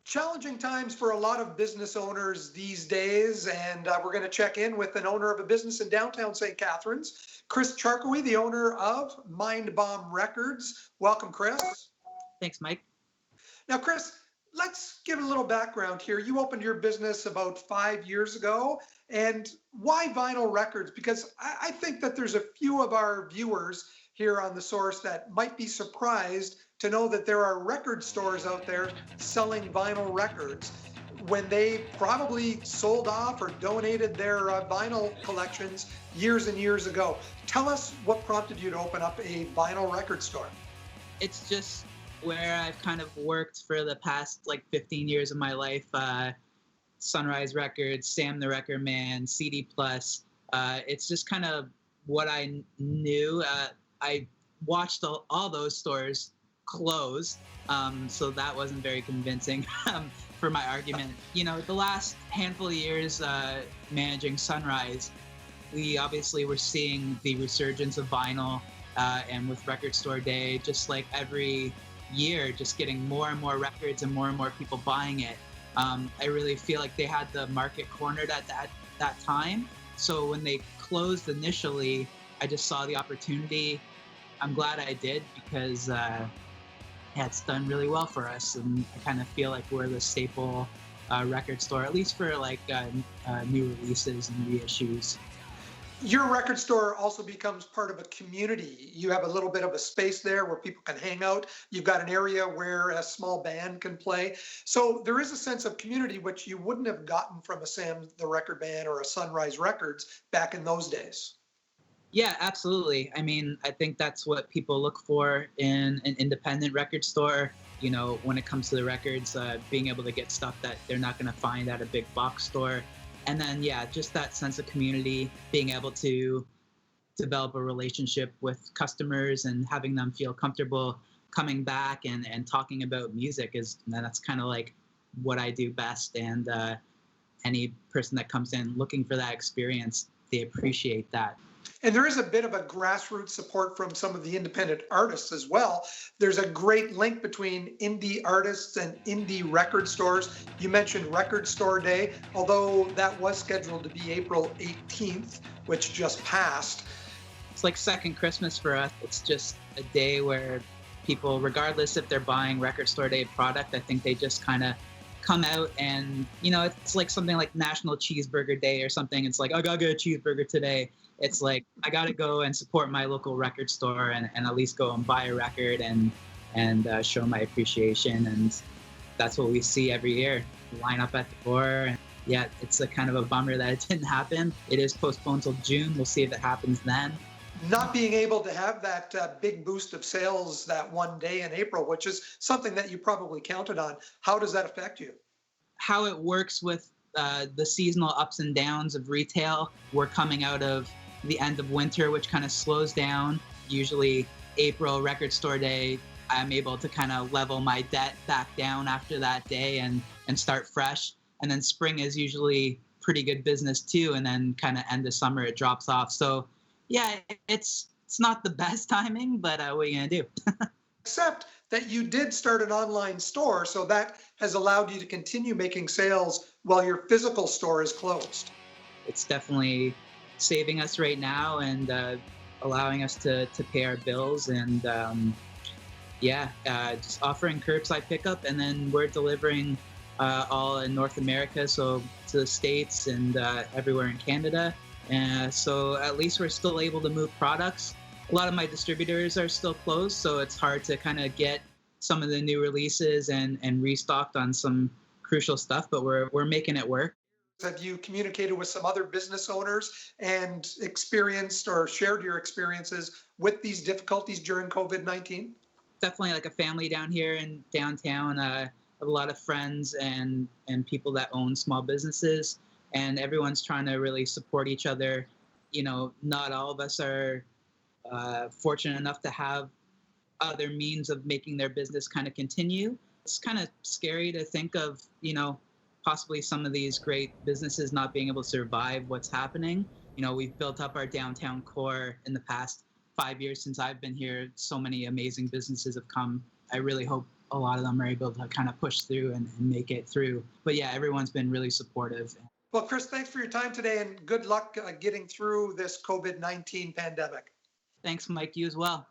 Challenging times for a lot of business owners these days, and we're going to check in with an owner of a business in downtown St. Catharines, Chris Charkowy, the owner of Mind Bomb Records. Welcome, Chris. Thanks, Mike. Now, Chris, let's give a little background here. You opened your business about 5 years ago, and why vinyl records? Because I think that there's a few of our viewers here on The Source that might be surprised to know that there are record stores out there selling vinyl records when they probably sold off or donated their vinyl collections years and years ago. Tell us what prompted you to open up a vinyl record store. It's just where I've kind of worked for the past 15 years of my life. Sunrise Records, Sam the Record Man, CD Plus. It's just kind of what I knew. I watched all those stores close, so that wasn't very convincing for my argument. The last handful of years managing Sunrise, we obviously were seeing the resurgence of vinyl, and with Record Store Day, just like every year, just getting more and more records and more people buying it. I really feel like they had the market cornered at that time. So when they closed initially, I just saw the opportunity. I'm glad I did, because it's done really well for us, and I kind of feel like we're the staple record store, at least for new releases and reissues. Your record store also becomes part of a community. You have a little bit of a space there where people can hang out. You've got an area where a small band can play. So there is a sense of community which you wouldn't have gotten from a Sam the Record Man or a Sunrise Records back in those days. Yeah, absolutely. I mean, I think that's what people look for in an independent record store. When it comes to the records, being able to get stuff that they're not going to find at a big box store. And then, just that sense of community, being able to develop a relationship with customers and having them feel comfortable coming back and talking about music that's kind of like what I do best. And any person that comes in looking for that experience, they appreciate that. And there is a bit of a grassroots support from some of the independent artists as well. There's a great link between indie artists and indie record stores. You mentioned Record Store Day, although that was scheduled to be April 18th, which just passed. It's like second Christmas for us. It's just a day where people, regardless if they're buying Record Store Day product, I think they just kind of come out and, it's like something like National Cheeseburger Day or something. It's like, I gotta get a cheeseburger today. It's like, I got to go and support my local record store and at least go and buy a record and show my appreciation. And that's what we see every year. Line up at the door. And it's a kind of a bummer that it didn't happen. It is postponed till June. We'll see if it happens then. Not being able to have that big boost of sales that one day in April, which is something that you probably counted on. How does that affect you? How it works with the seasonal ups and downs of retail. We're coming out of the end of winter, which kind of slows down. Usually April, Record Store Day, I'm able to kind of level my debt back down after that day and start fresh. And then spring is usually pretty good business too. And then kind of end of summer, it drops off. So it's not the best timing, but what are you gonna do? Except that you did start an online store, so that has allowed you to continue making sales while your physical store is closed. It's definitely saving us right now and allowing us to pay our bills and just offering curbside pickup, and then we're delivering all in North America, so to the States and everywhere in Canada. So at least we're still able to move products. A lot of my distributors are still closed, so it's hard to kind of get some of the new releases and restocked on some crucial stuff, but we're making it work. Have you communicated with some other business owners and experienced or shared your experiences with these difficulties during COVID-19? Definitely like a family down here in downtown. I have a lot of friends and people that own small businesses, and everyone's trying to really support each other. Not all of us are fortunate enough to have other means of making their business kind of continue. It's kind of scary to think of, possibly some of these great businesses not being able to survive what's happening. We've built up our downtown core in the past 5 years since I've been here. So many amazing businesses have come. I really hope a lot of them are able to kind of push through and make it through. But yeah, everyone's been really supportive. Well, Chris, thanks for your time today and good luck getting through this COVID-19 pandemic. Thanks, Mike. You as well.